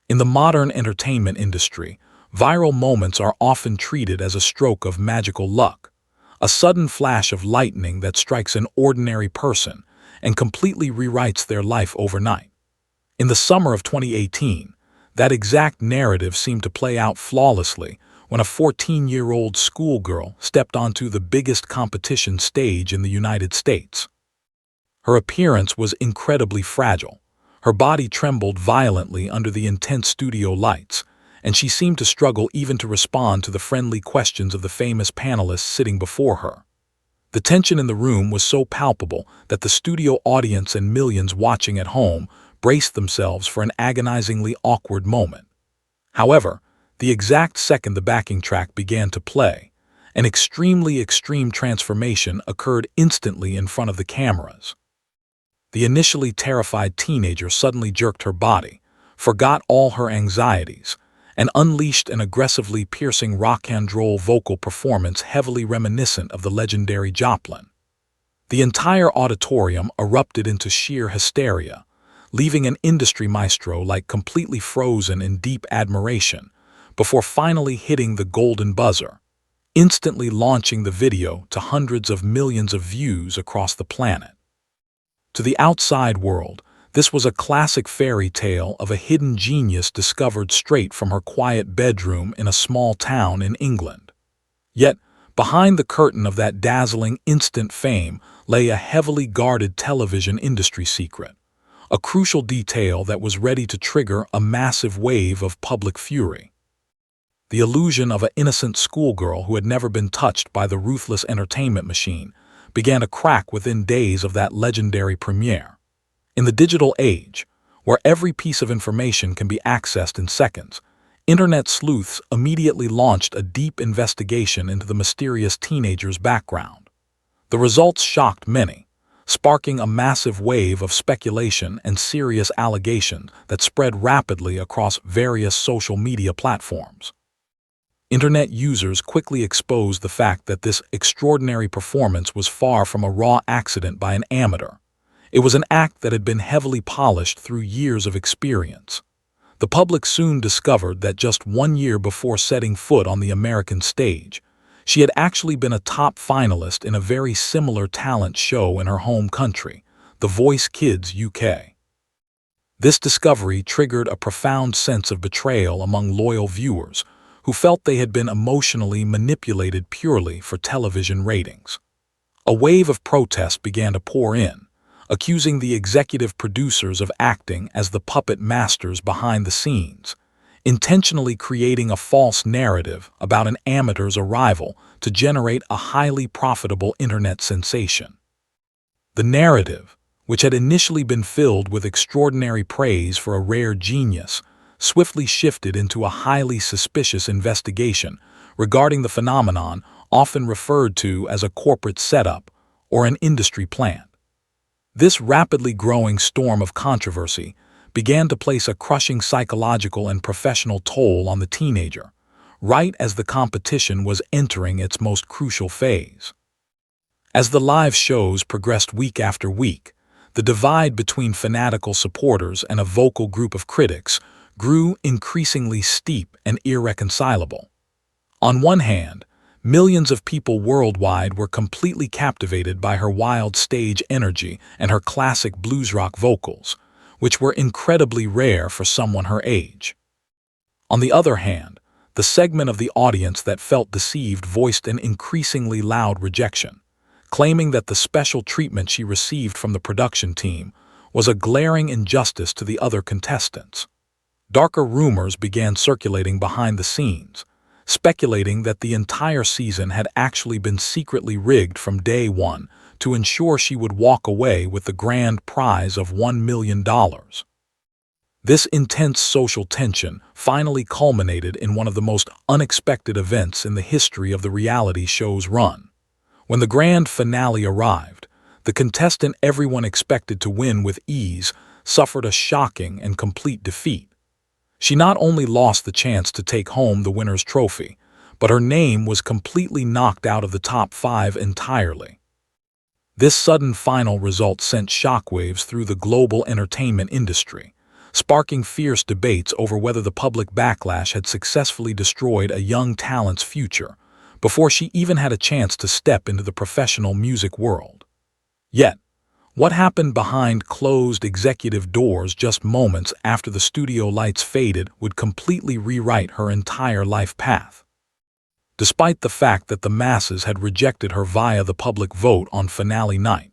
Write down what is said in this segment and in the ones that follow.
In the modern entertainment industry, viral moments are often treated as a stroke of magical luck, a sudden flash of lightning that strikes an ordinary person and completely rewrites their life overnight. In the summer of 2018, that exact narrative seemed to play out flawlessly when a 14-year-old schoolgirl stepped onto the biggest competition stage in the United States. Her appearance was incredibly fragile. Her body trembled violently under the intense studio lights, and she seemed to struggle even to respond to the friendly questions of the famous panelists sitting before her. The tension in the room was so palpable that the studio audience and millions watching at home braced themselves for an agonizingly awkward moment. However, the exact second the backing track began to play, an extremely extreme transformation occurred instantly in front of the cameras. The initially terrified teenager suddenly jerked her body, forgot all her anxieties, and unleashed an aggressively piercing rock-and-roll vocal performance heavily reminiscent of the legendary Joplin. The entire auditorium erupted into sheer hysteria, leaving an industry maestro like completely frozen in deep admiration, before finally hitting the golden buzzer, instantly launching the video to hundreds of millions of views across the planet. To the outside world, this was a classic fairy tale of a hidden genius discovered straight from her quiet bedroom in a small town in England. Yet, behind the curtain of that dazzling instant fame lay a heavily guarded television industry secret, a crucial detail that was ready to trigger a massive wave of public fury. The illusion of an innocent schoolgirl who had never been touched by the ruthless entertainment machine began to crack within days of that legendary premiere. In the digital age, where every piece of information can be accessed in seconds, internet sleuths immediately launched a deep investigation into the mysterious teenager's background. The results shocked many, sparking a massive wave of speculation and serious allegations that spread rapidly across various social media platforms. Internet users quickly exposed the fact that this extraordinary performance was far from a raw accident by an amateur. It was an act that had been heavily polished through years of experience. The public soon discovered that just 1 year before setting foot on the American stage, she had actually been a top finalist in a very similar talent show in her home country, The Voice Kids UK. This discovery triggered a profound sense of betrayal among loyal viewers, who felt they had been emotionally manipulated purely for television ratings. A wave of protest began to pour in, accusing the executive producers of acting as the puppet masters behind the scenes, intentionally creating a false narrative about an amateur's arrival to generate a highly profitable internet sensation. The narrative, which had initially been filled with extraordinary praise for a rare genius, swiftly shifted into a highly suspicious investigation regarding the phenomenon often referred to as a corporate setup or an industry plant. This rapidly growing storm of controversy began to place a crushing psychological and professional toll on the teenager, right as the competition was entering its most crucial phase. As the live shows progressed week after week, the divide between fanatical supporters and a vocal group of critics grew increasingly steep and irreconcilable. On one hand, millions of people worldwide were completely captivated by her wild stage energy and her classic blues rock vocals, which were incredibly rare for someone her age. On the other hand, the segment of the audience that felt deceived voiced an increasingly loud rejection, claiming that the special treatment she received from the production team was a glaring injustice to the other contestants. Darker rumors began circulating behind the scenes, speculating that the entire season had actually been secretly rigged from day one to ensure she would walk away with the grand prize of $1 million. This intense social tension finally culminated in one of the most unexpected events in the history of the reality show's run. When the grand finale arrived, the contestant everyone expected to win with ease suffered a shocking and complete defeat. She not only lost the chance to take home the winner's trophy, but her name was completely knocked out of the top 5 entirely. This sudden final result sent shockwaves through the global entertainment industry, sparking fierce debates over whether the public backlash had successfully destroyed a young talent's future before she even had a chance to step into the professional music world. Yet, what happened behind closed executive doors just moments after the studio lights faded would completely rewrite her entire life path. Despite the fact that the masses had rejected her via the public vote on finale night,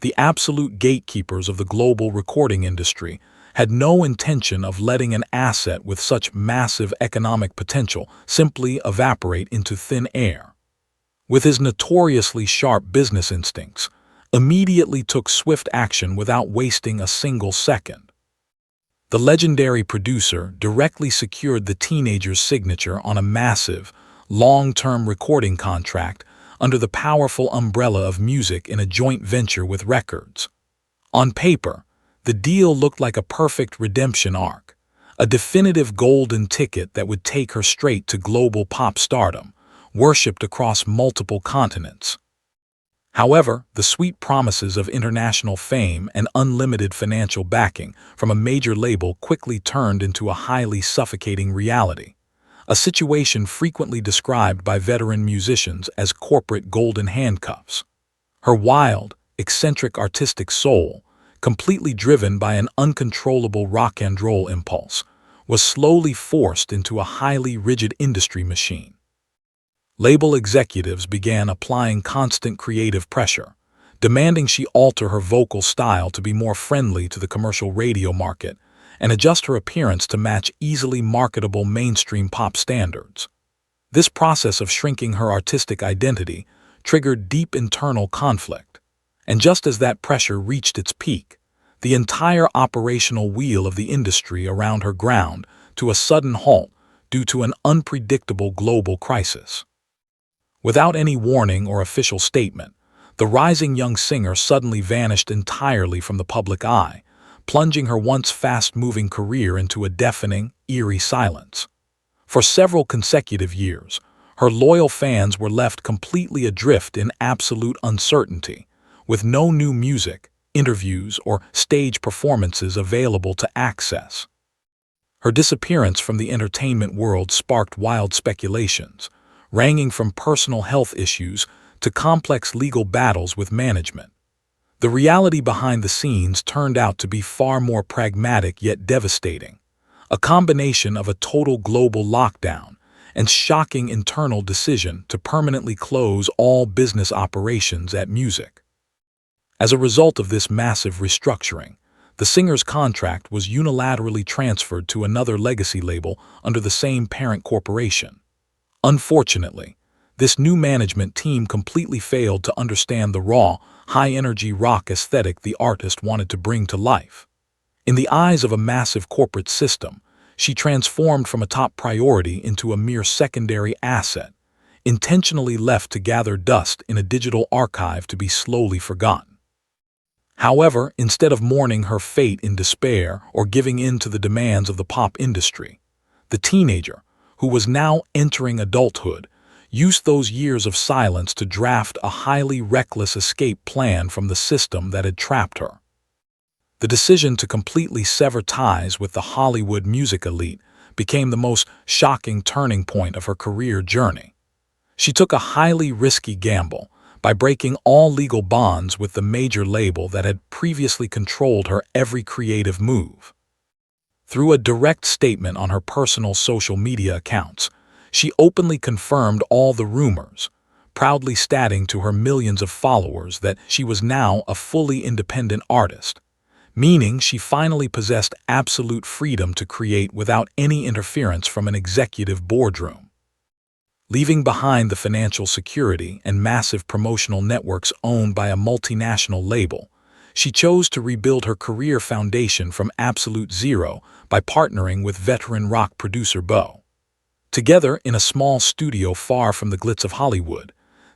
the absolute gatekeepers of the global recording industry had no intention of letting an asset with such massive economic potential simply evaporate into thin air. With his notoriously sharp business instincts, immediately took swift action without wasting a single second. The legendary producer directly secured the teenager's signature on a massive, long-term recording contract under the powerful umbrella of music in a joint venture with records. On paper, the deal looked like a perfect redemption arc, a definitive golden ticket that would take her straight to global pop stardom, worshipped across multiple continents. However, the sweet promises of international fame and unlimited financial backing from a major label quickly turned into a highly suffocating reality, a situation frequently described by veteran musicians as corporate golden handcuffs. Her wild, eccentric artistic soul, completely driven by an uncontrollable rock and roll impulse, was slowly forced into a highly rigid industry machine. Label executives began applying constant creative pressure, demanding she alter her vocal style to be more friendly to the commercial radio market and adjust her appearance to match easily marketable mainstream pop standards. This process of shrinking her artistic identity triggered deep internal conflict, and just as that pressure reached its peak, the entire operational wheel of the industry around her ground to a sudden halt due to an unpredictable global crisis. Without any warning or official statement, the rising young singer suddenly vanished entirely from the public eye, plunging her once fast-moving career into a deafening, eerie silence. For several consecutive years, her loyal fans were left completely adrift in absolute uncertainty, with no new music, interviews, or stage performances available to access. Her disappearance from the entertainment world sparked wild speculations, ranging from personal health issues to complex legal battles with management. The reality behind the scenes turned out to be far more pragmatic yet devastating, a combination of a total global lockdown and shocking internal decision to permanently close all business operations at music. As a result of this massive restructuring, the singer's contract was unilaterally transferred to another legacy label under the same parent corporation. Unfortunately, this new management team completely failed to understand the raw, high-energy rock aesthetic the artist wanted to bring to life. In the eyes of a massive corporate system, she transformed from a top priority into a mere secondary asset, intentionally left to gather dust in a digital archive to be slowly forgotten. However, instead of mourning her fate in despair or giving in to the demands of the pop industry, the teenager, who was now entering adulthood, used those years of silence to draft a highly reckless escape plan from the system that had trapped her. The decision to completely sever ties with the Hollywood music elite became the most shocking turning point of her career journey. She took a highly risky gamble by breaking all legal bonds with the major label that had previously controlled her every creative move. Through a direct statement on her personal social media accounts, she openly confirmed all the rumors, proudly stating to her millions of followers that she was now a fully independent artist, meaning she finally possessed absolute freedom to create without any interference from an executive boardroom. Leaving behind the financial security and massive promotional networks owned by a multinational label, she chose to rebuild her career foundation from absolute zero by partnering with veteran rock producer Bowe. Together, in a small studio far from the glitz of Hollywood,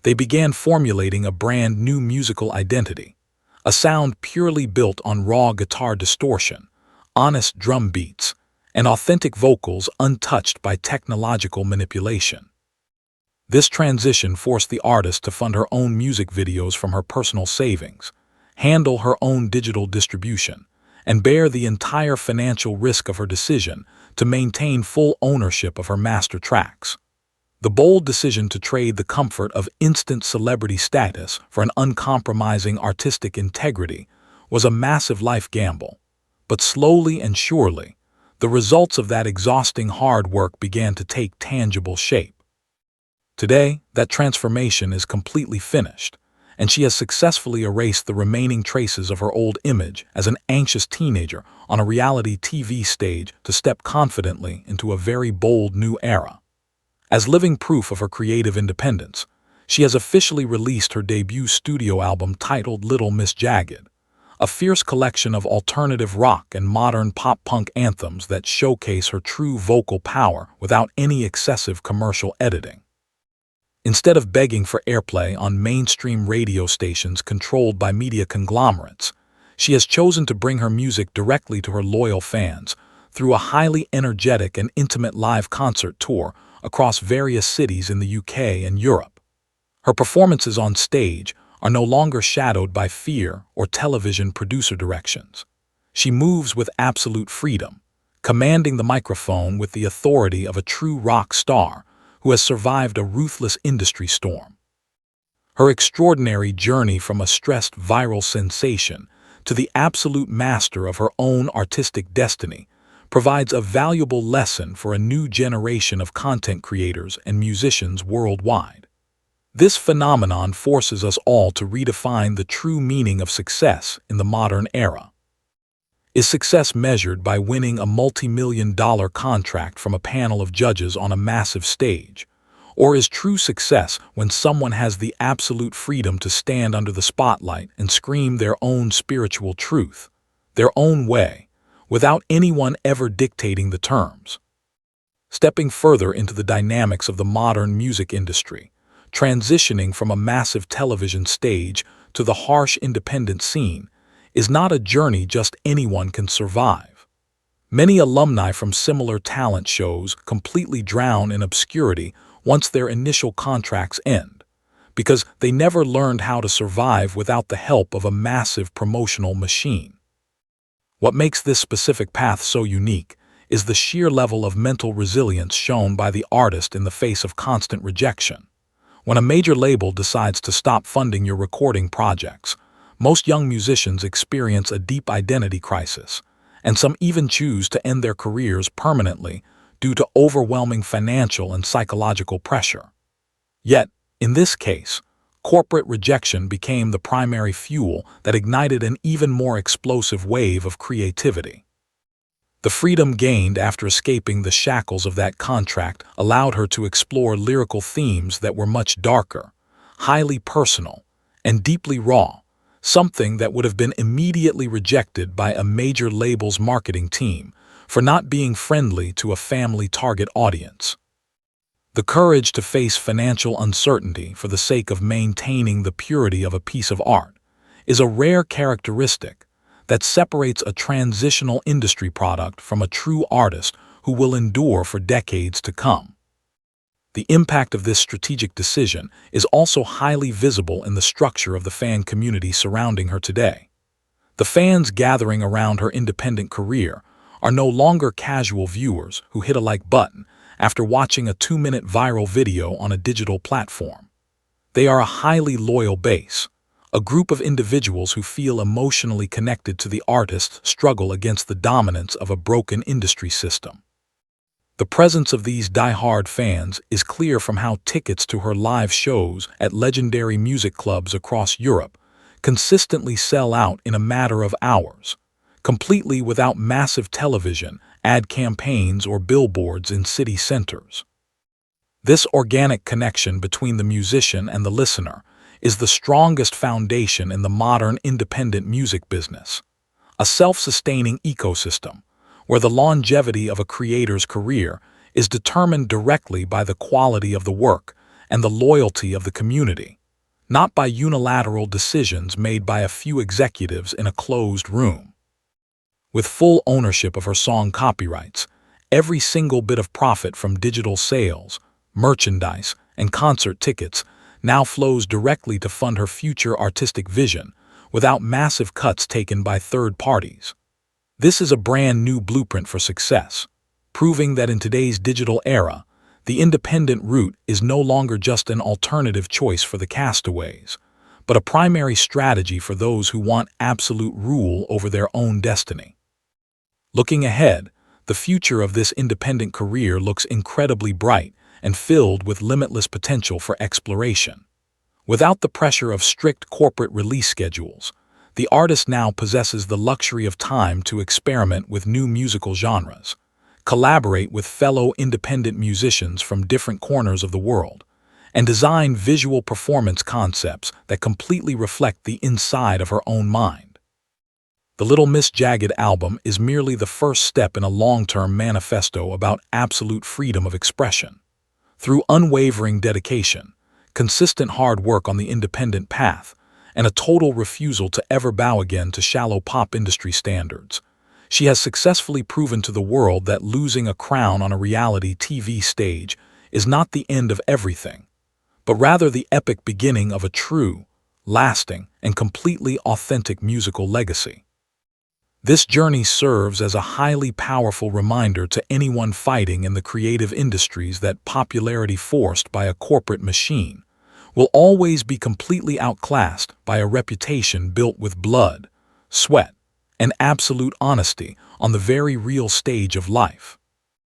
they began formulating a brand new musical identity, a sound purely built on raw guitar distortion, honest drum beats, and authentic vocals untouched by technological manipulation. This transition forced the artist to fund her own music videos from her personal savings, handle her own digital distribution, and bear the entire financial risk of her decision to maintain full ownership of her master tracks. The bold decision to trade the comfort of instant celebrity status for an uncompromising artistic integrity was a massive life gamble. But slowly and surely, the results of that exhausting hard work began to take tangible shape. Today, that transformation is completely finished, and she has successfully erased the remaining traces of her old image as an anxious teenager on a reality TV stage to step confidently into a very bold new era. As living proof of her creative independence, she has officially released her debut studio album titled Little Miss Jagged, a fierce collection of alternative rock and modern pop-punk anthems that showcase her true vocal power without any excessive commercial editing. Instead of begging for airplay on mainstream radio stations controlled by media conglomerates, she has chosen to bring her music directly to her loyal fans through a highly energetic and intimate live concert tour across various cities in the UK and Europe. Her performances on stage are no longer shadowed by fear or television producer directions. She moves with absolute freedom, commanding the microphone with the authority of a true rock star who has survived a ruthless industry storm. Her extraordinary journey from a stressed viral sensation to the absolute master of her own artistic destiny provides a valuable lesson for a new generation of content creators and musicians worldwide. This phenomenon forces us all to redefine the true meaning of success in the modern era. Is success measured by winning a multi-million-dollar contract from a panel of judges on a massive stage? Or is true success when someone has the absolute freedom to stand under the spotlight and scream their own spiritual truth, their own way, without anyone ever dictating the terms? Stepping further into the dynamics of the modern music industry, transitioning from a massive television stage to the harsh independent scene is not a journey just anyone can survive. Many alumni from similar talent shows completely drown in obscurity once their initial contracts end, because they never learned how to survive without the help of a massive promotional machine. What makes this specific path so unique is the sheer level of mental resilience shown by the artist in the face of constant rejection. When a major label decides to stop funding your recording projects, most young musicians experience a deep identity crisis, and some even choose to end their careers permanently due to overwhelming financial and psychological pressure. Yet, in this case, corporate rejection became the primary fuel that ignited an even more explosive wave of creativity. The freedom gained after escaping the shackles of that contract allowed her to explore lyrical themes that were much darker, highly personal, and deeply raw, something that would have been immediately rejected by a major label's marketing team for not being friendly to a family target audience. The courage to face financial uncertainty for the sake of maintaining the purity of a piece of art is a rare characteristic that separates a transitional industry product from a true artist who will endure for decades to come. The impact of this strategic decision is also highly visible in the structure of the fan community surrounding her today. The fans gathering around her independent career are no longer casual viewers who hit a like button after watching a 2-minute viral video on a digital platform. They are a highly loyal base, a group of individuals who feel emotionally connected to the artist's struggle against the dominance of a broken industry system. The presence of these die-hard fans is clear from how tickets to her live shows at legendary music clubs across Europe consistently sell out in a matter of hours, completely without massive television, ad campaigns, or billboards in city centers. This organic connection between the musician and the listener is the strongest foundation in the modern independent music business, a self-sustaining ecosystem where the longevity of a creator's career is determined directly by the quality of the work and the loyalty of the community, not by unilateral decisions made by a few executives in a closed room. With full ownership of her song copyrights, every single bit of profit from digital sales, merchandise, and concert tickets now flows directly to fund her future artistic vision without massive cuts taken by third parties. This is a brand new blueprint for success, proving that in today's digital era, the independent route is no longer just an alternative choice for the castaways, but a primary strategy for those who want absolute rule over their own destiny. Looking ahead, the future of this independent career looks incredibly bright and filled with limitless potential for exploration. Without the pressure of strict corporate release schedules, the artist now possesses the luxury of time to experiment with new musical genres, collaborate with fellow independent musicians from different corners of the world, and design visual performance concepts that completely reflect the inside of her own mind. The Little Miss Jagged album is merely the first step in a long-term manifesto about absolute freedom of expression. Through unwavering dedication, consistent hard work on the independent path, and a total refusal to ever bow again to shallow pop industry standards, she has successfully proven to the world that losing a crown on a reality TV stage is not the end of everything, but rather the epic beginning of a true, lasting, and completely authentic musical legacy. This journey serves as a highly powerful reminder to anyone fighting in the creative industries that popularity forced by a corporate machine will always be completely outclassed by a reputation built with blood, sweat, and absolute honesty on the very real stage of life.